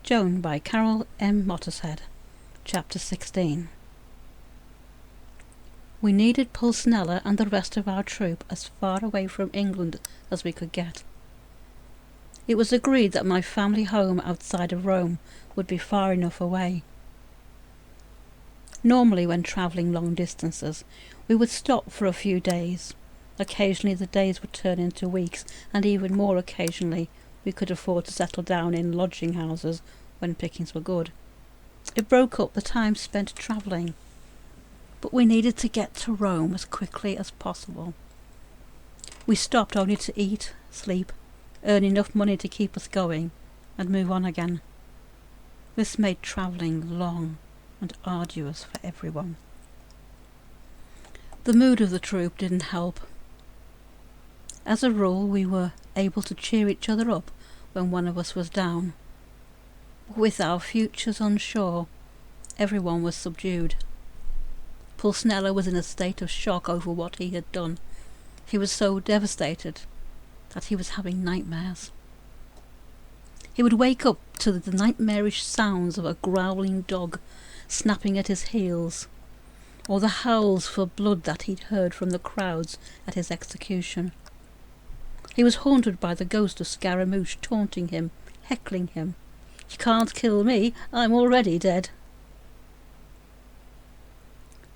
Joan by Carol M Mottershead. Chapter 16. We needed Pulcinella and the rest of our troop as far away from England as we could get. It was agreed that my family home outside of Rome would be far enough away. Normally, when travelling long distances, we would stop for a few days. Occasionally the days would turn into weeks, and even more occasionally we could afford to settle down in lodging houses when pickings were good. It broke up the time spent travelling, but we needed to get to Rome as quickly as possible. We stopped only to eat, sleep, earn enough money to keep us going, and move on again. This made travelling long and arduous for everyone. The mood of the troop didn't help. As a rule, we were able to cheer each other up when one of us was down. With our futures unsure, everyone was subdued. Pulcinella was in a state of shock over what he had done. He was so devastated that he was having nightmares. He would wake up to the nightmarish sounds of a growling dog snapping at his heels, or the howls for blood that he'd heard from the crowds at his execution. He was haunted by the ghost of Scaramouche taunting him, heckling him. "You can't kill me, I'm already dead."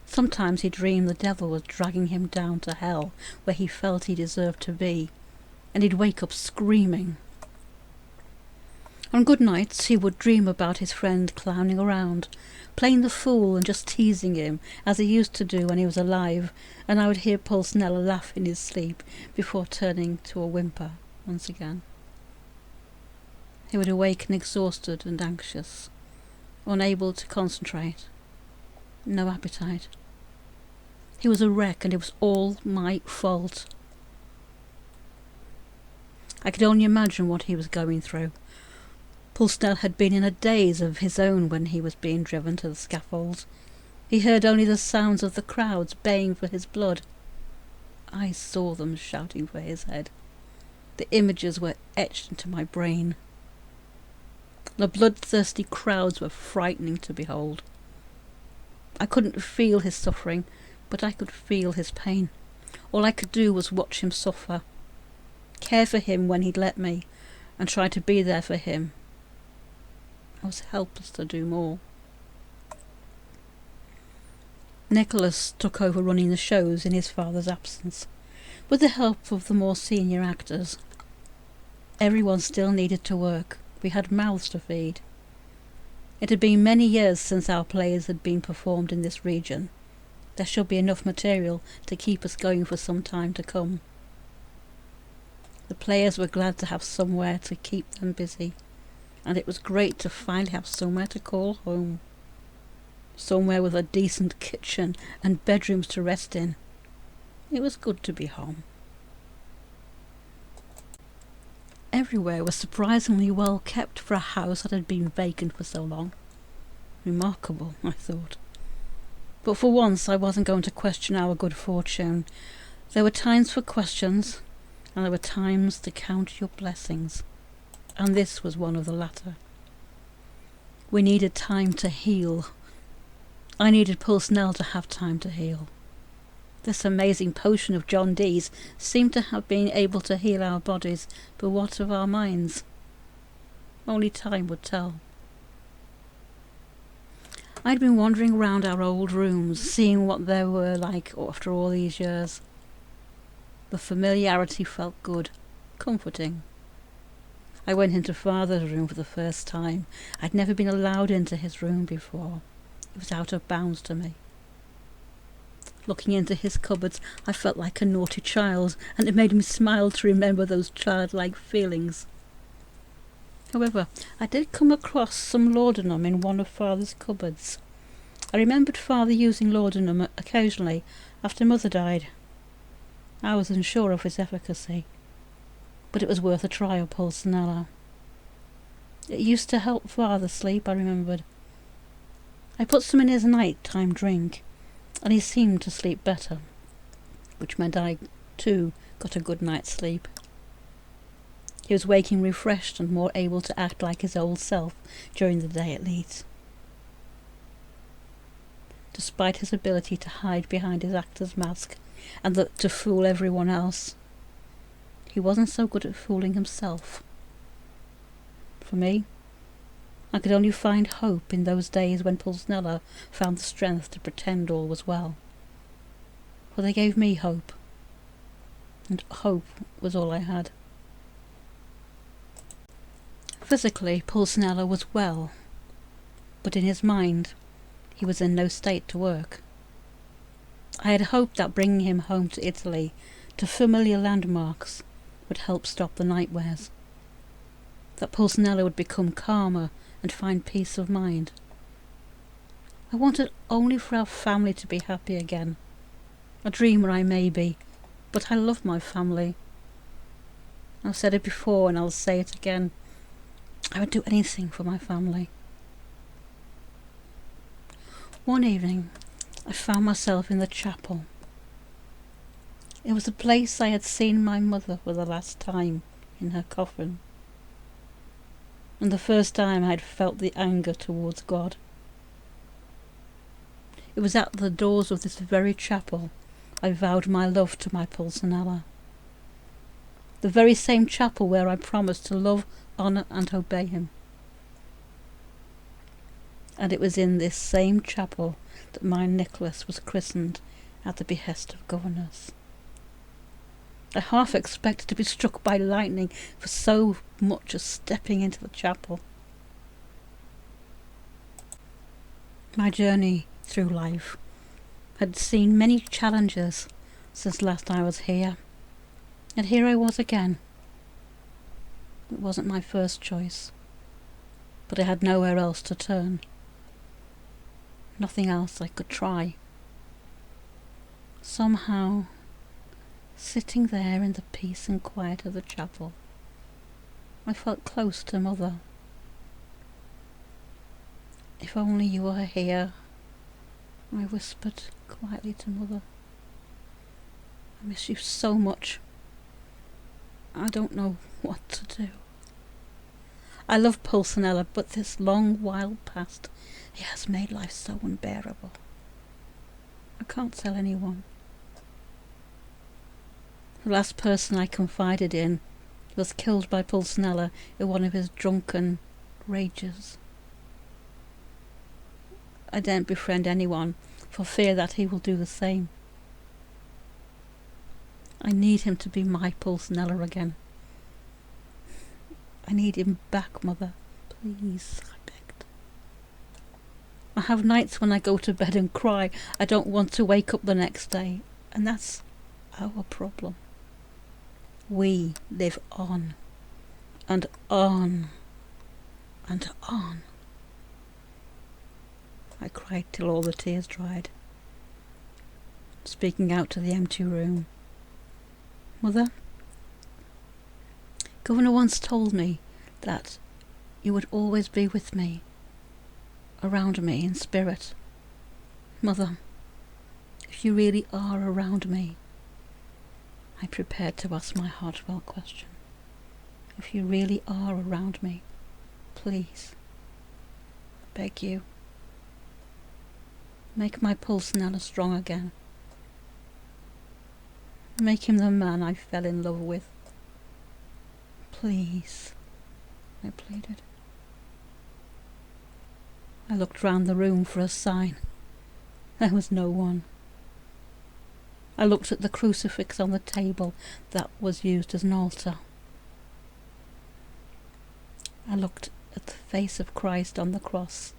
Sometimes he dreamed the devil was dragging him down to hell, where he felt he deserved to be, and he'd wake up screaming. On good nights he would dream about his friend clowning around, playing the fool and just teasing him, as he used to do when he was alive, and I would hear Pulcinella laugh in his sleep before turning to a whimper once again. He would awaken exhausted and anxious, unable to concentrate, no appetite. He was a wreck, and it was all my fault. I could only imagine what he was going through. Pulcinella had been in a daze of his own when he was being driven to the scaffold. He heard only the sounds of the crowds baying for his blood. I saw them shouting for his head. The images were etched into my brain. The bloodthirsty crowds were frightening to behold. I couldn't feel his suffering, but I could feel his pain. All I could do was watch him suffer, care for him when he'd let me, and try to be there for him. I was helpless to do more. Nicholas took over running the shows in his father's absence, with the help of the more senior actors. Everyone still needed to work. We had mouths to feed. It had been many years since our plays had been performed in this region. There should be enough material to keep us going for some time to come. The players were glad to have somewhere to keep them busy, and it was great to finally have somewhere to call home. Somewhere with a decent kitchen and bedrooms to rest in. It was good to be home. Everywhere was surprisingly well kept for a house that had been vacant for so long. Remarkable, I thought. But for once I wasn't going to question our good fortune. There were times for questions, and there were times to count your blessings, and this was one of the latter. We needed time to heal. I needed Pulcinella to have time to heal. This amazing potion of John Dee's seemed to have been able to heal our bodies, but what of our minds? Only time would tell. I'd been wandering round our old rooms, seeing what they were like after all these years. The familiarity felt good, comforting. I went into Father's room for the first time. I'd never been allowed into his room before. It was out of bounds to me. Looking into his cupboards, I felt like a naughty child, and it made me smile to remember those childlike feelings. However, I did come across some laudanum in one of Father's cupboards. I remembered Father using laudanum occasionally after Mother died. I was unsure of its efficacy, but it was worth a try on Pulcinella. It used to help Father sleep, I remembered. I put some in his night-time drink, and he seemed to sleep better, which meant I, too, got a good night's sleep. He was waking refreshed and more able to act like his old self during the day at least. Despite his ability to hide behind his actor's mask and to fool everyone else, he wasn't so good at fooling himself. For me, I could only find hope in those days when Pulcinella found the strength to pretend all was well. For they gave me hope, and hope was all I had. Physically, Pulcinella was well, but in his mind, he was in no state to work. I had hoped that bringing him home to Italy, to familiar landmarks, would help stop the nightmares. That Pulcinella would become calmer and find peace of mind. I wanted only for our family to be happy again. A dreamer I may be, but I love my family. I've said it before and I'll say it again. I would do anything for my family. One evening, I found myself in the chapel. It was the place I had seen my mother for the last time in her coffin, and the first time I had felt the anger towards God. It was at the doors of this very chapel I vowed my love to my Pulcinella. The very same chapel where I promised to love, honour and obey him. And it was in this same chapel that my Nicholas was christened at the behest of governors. I half expected to be struck by lightning for so much as stepping into the chapel. My journey through life had seen many challenges since last I was here, and here I was again. It wasn't my first choice, but I had nowhere else to turn. Nothing else I could try. Somehow, sitting there in the peace and quiet of the chapel, I felt close to Mother. "If only you were here," I whispered quietly to Mother. "I miss you so much. I don't know what to do. I love Pulcinella, but this long while past, he has made life so unbearable. I can't tell anyone." The last person I confided in was killed by Pulcinella in one of his drunken rages. I daren't befriend anyone for fear that he will do the same. I need him to be my Pulcinella again. I need him back, Mother. Please, I begged. I have nights when I go to bed and cry. I don't want to wake up the next day, and that's our problem. We live on, and on, and on. I cried till all the tears dried, speaking out to the empty room. "Mother, Governor once told me that you would always be with me, around me in spirit. Mother, if you really are around me," I prepared to ask my heartfelt question. "If you really are around me, please, I beg you, make my Pulcinella strong again. Make him the man I fell in love with. Please," I pleaded. I looked round the room for a sign. There was no one. I looked at the crucifix on the table that was used as an altar. I looked at the face of Christ on the cross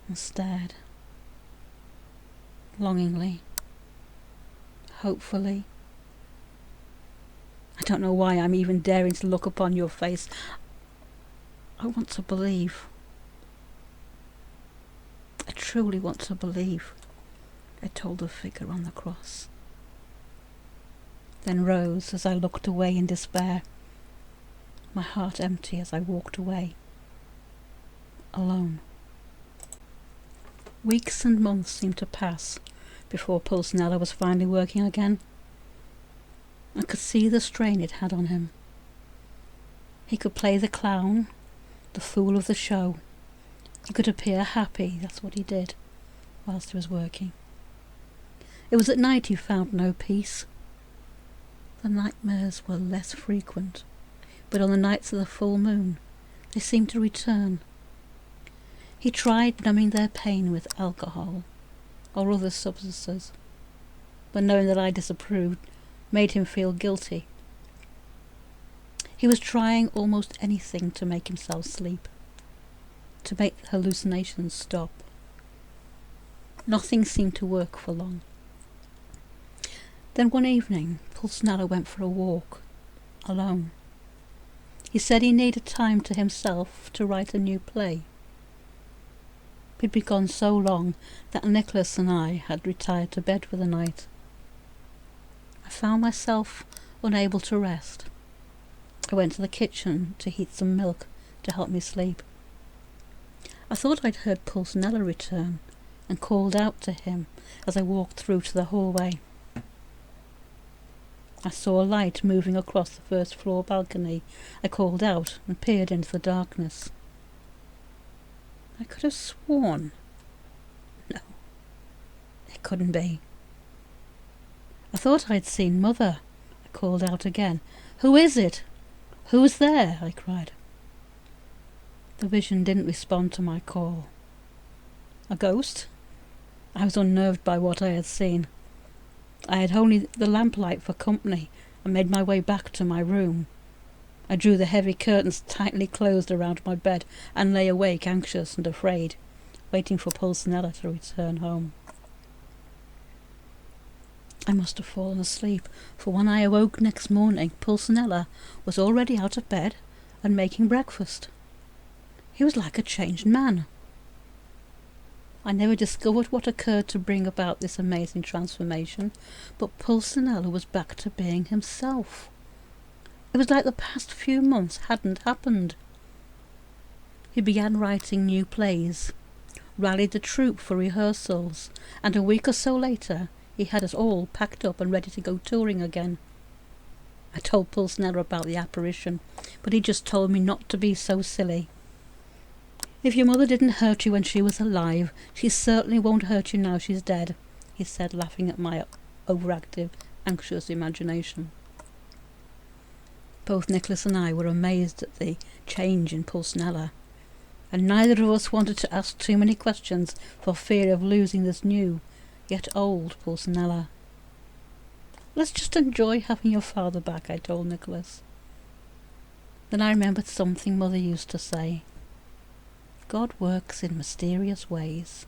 and stared, longingly, hopefully. I don't know why I'm even daring to look upon your face. I want to believe. I truly want to believe, I told the figure on the cross. Then rose as I looked away in despair, my heart empty as I walked away, alone. Weeks and months seemed to pass before Pulcinella was finally working again. I could see the strain it had on him. He could play the clown, the fool of the show. He could appear happy, that's what he did, whilst he was working. It was at night he found no peace. The nightmares were less frequent, but on the nights of the full moon they seemed to return. He tried numbing their pain with alcohol or other substances, but knowing that I disapproved made him feel guilty. He was trying almost anything to make himself sleep, to make the hallucinations stop. Nothing seemed to work for long. Then one evening, Pulcinella went for a walk, alone. He said he needed time to himself to write a new play. He'd been gone so long that Nicholas and I had retired to bed for the night. I found myself unable to rest. I went to the kitchen to heat some milk to help me sleep. I thought I'd heard Pulcinella return and called out to him as I walked through to the hallway. I saw a light moving across the first floor balcony. I called out and peered into the darkness. I could have sworn. No, it couldn't be. I thought I'd seen Mother. I called out again. Who is it? Who's there? I cried. The vision didn't respond to my call. A ghost? I was unnerved by what I had seen. I had only the lamplight for company and made my way back to my room. I drew the heavy curtains tightly closed around my bed and lay awake, anxious and afraid, waiting for Pulcinella to return home. I must have fallen asleep, for when I awoke next morning, Pulcinella was already out of bed and making breakfast. He was like a changed man. I never discovered what occurred to bring about this amazing transformation, but Pulcinella was back to being himself. It was like the past few months hadn't happened. He began writing new plays, rallied the troupe for rehearsals, and a week or so later he had us all packed up and ready to go touring again. I told Pulcinella about the apparition, but he just told me not to be so silly. If your mother didn't hurt you when she was alive, she certainly won't hurt you now she's dead, he said, laughing at my overactive, anxious imagination. Both Nicholas and I were amazed at the change in Pulcinella, and neither of us wanted to ask too many questions for fear of losing this new, yet old Pulcinella. Let's just enjoy having your father back, I told Nicholas. Then I remembered something Mother used to say. God works in mysterious ways.